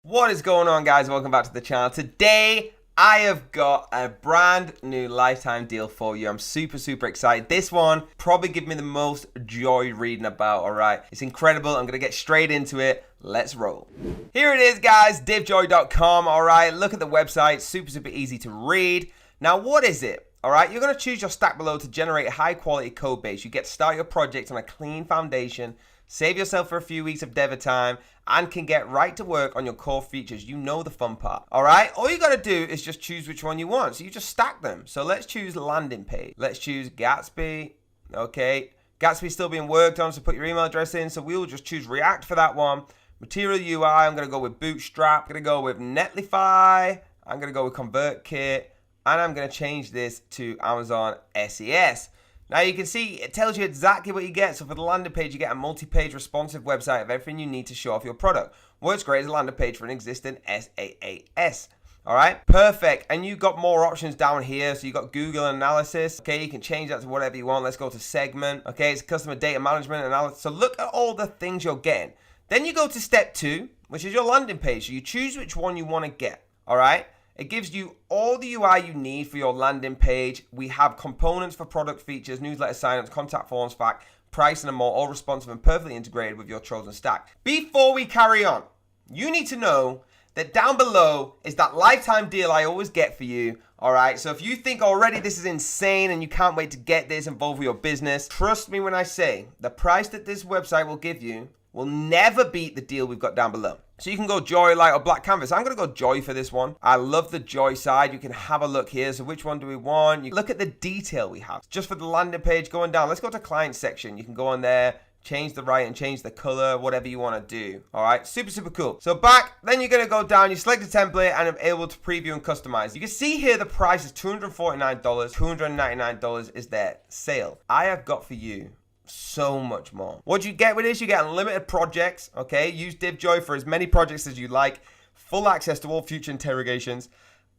What is going on, guys? Welcome back to the channel. Today I have got a brand new lifetime deal for you. I'm super excited. This one probably give me the most joy reading about. All right, it's incredible. I'm gonna get straight into it. Let's roll. Here it is, guys. Divjoy.com. All right, look at the website. Super easy to read. Now, what is it? All right, you're gonna choose your stack below to generate a high quality code base. You get to start your project on a clean foundation, save yourself for a few weeks of dev time, and can get right to work on your core features. You know the fun part. All right, all you got to do is just choose which one you want. So you just stack them. So let's choose landing page. Let's choose Gatsby. Okay, Gatsby's still being worked on, so put your email address in. So we'll just choose React for that one. Material UI, I'm going to go with Bootstrap. I'm going to go with Netlify. I'm going to go with ConvertKit. And I'm going to change this to Amazon SES. Now you can see it tells you exactly what you get. So for the landing page, you get a multi-page responsive website of everything you need to show off your product. Works great as a landing page for an existing SaaS. All right, perfect. And you got more options down here. So you got Google Analysis. Okay, you can change that to whatever you want. Let's go to segment. Okay, it's customer data management analysis. So look at all the things you're getting. Then you go to step 2, which is your landing page. So you choose which one you want to get. All right. It gives you all the UI you need for your landing page. We have components for product features, newsletter signups, contact forms, fact, pricing, and more, all responsive and perfectly integrated with your chosen stack. Before we carry on, you need to know that down below is that lifetime deal I always get for you. All right, so if you think already this is insane and you can't wait to get this involved with your business, trust me when I say the price that this website will give you will never beat the deal we've got down below. So you can go Joy, Light, or Black Canvas. I'm going to go Joy for this one. I love the Joy side. You can have a look here. So which one do we want? You look at the detail we have. Just for the landing page going down, let's go to client section. You can go on there, change the right and change the color, whatever you want to do. All right, super cool. So back, then you're going to go down, you select the template, and I'm able to preview and customize. You can see here the price is $249, $299 is their sale. I have got for you so much more. What you get with this, you get unlimited projects. Okay, use Divjoy for as many projects as you like, full access to all future interrogations,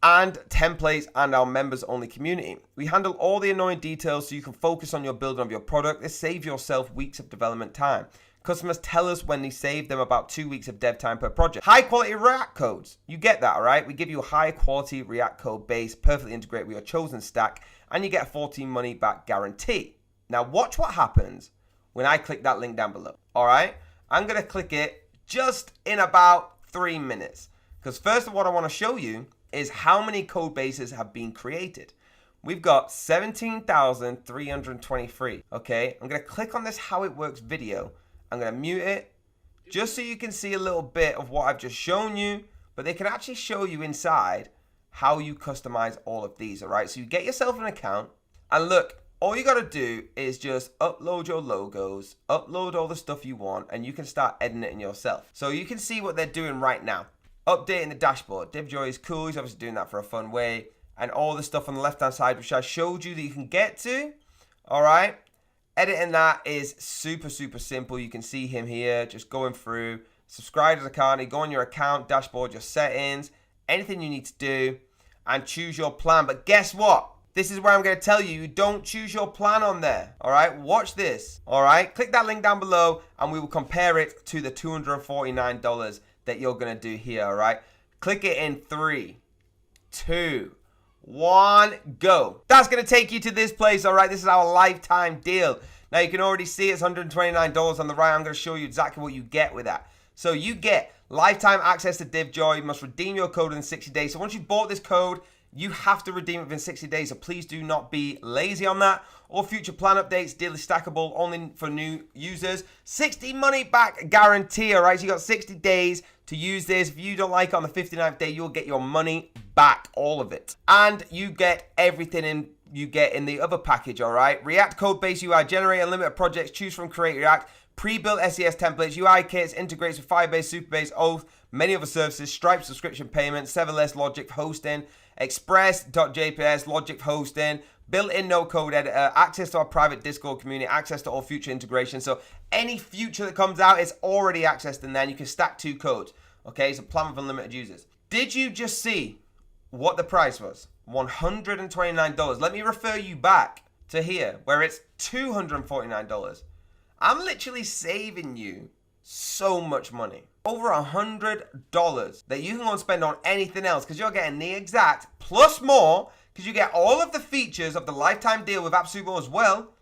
and templates, and our members only community. We handle all the annoying details so you can focus on your building of your product. This saves yourself weeks of development time. Customers tell us when they save them about 2 weeks of dev time per project. High quality React codes, you get that. All right, we give you a high quality React code base, perfectly integrated with your chosen stack, and you get a 14 money back guarantee. Now watch what happens when I click that link down below. All right, I'm gonna click it just in about 3 minutes, because first of all, what I want to show you is how many code bases have been created. We've got 17,323. Okay, I'm gonna click on this how it works video. I'm gonna mute it just so you can see a little bit of what I've just shown you, but they can actually show you inside how you customize all of these. All right, so you get yourself an account, and look, all you got to do is just upload your logos, upload all the stuff you want, and you can start editing it yourself. So you can see what they're doing right now. Updating the dashboard. Divjoy is cool. He's obviously doing that for a fun way. And all the stuff on the left-hand side, which I showed you that you can get to. All right. Editing that is super simple. You can see him here just going through. Subscribe to the account. You go on your account, dashboard, your settings, anything you need to do, and choose your plan. But guess what? This is where I'm going to tell you, don't choose your plan on there. All right, watch this. All right, click that link down below and we will compare it to the $249 that you're going to do here. All right, click it in 3, 2, 1, go. That's going to take you to this place. All right, this is our lifetime deal. Now you can already see it's $129 on the right. I'm going to show you exactly what you get with that. So you get lifetime access to Divjoy. You must redeem your code within 60 days. So once you bought this code, you have to redeem it within 60 days, so please do not be lazy on that. All future plan updates, deal is stackable, only for new users. 60 money back guarantee, all right? So you got 60 days to use this. If you don't like it on the 59th day, you'll get your money back, all of it. And you get everything you get in the other package, all right? React Codebase UI, generate unlimited projects, choose from Create React, pre-built SES templates, UI kits, integrates with Firebase, Superbase, Auth, many other services, Stripe subscription payments, serverless logic hosting, Express.js, logic hosting, built-in no-code editor, access to our private Discord community, access to all future integrations. So any future that comes out is already accessed in there, and you can stack 2 codes. Okay, it's a plan with unlimited users. Did you just see what the price was? $129. Let me refer you back to here, where it's $249. I'm literally saving you so much money. over $100 that you can go and spend on anything else because you're getting the exact plus more because you get all of the features of the lifetime deal with AppSumo as well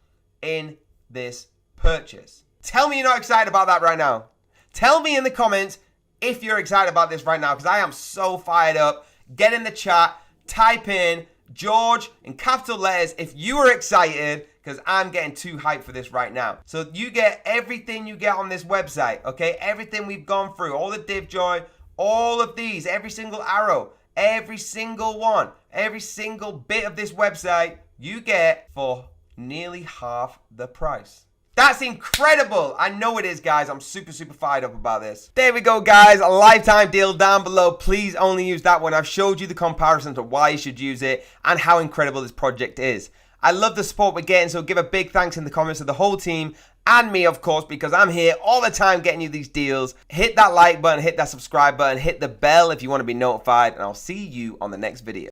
in this purchase. Tell me you're not excited about that right now. Tell me in the comments if you're excited about this right now because I am so fired up. Get in the chat, type in George in capital letters if you are excited because I'm getting too hyped for this right now. So you get everything you get on this website, okay? Everything we've gone through, all the Divjoy, all of these, every single arrow, every single one, every single bit of this website you get for nearly half the price. That's incredible. I know it is, guys. I'm super fired up about this. There we go, guys. A lifetime deal down below. Please only use that one. I've showed you the comparison to why you should use it and how incredible this project is. I love the support we're getting, so give a big thanks in the comments to the whole team and me, of course, because I'm here all the time getting you these deals. Hit that like button, hit that subscribe button, hit the bell if you want to be notified, and I'll see you on the next video.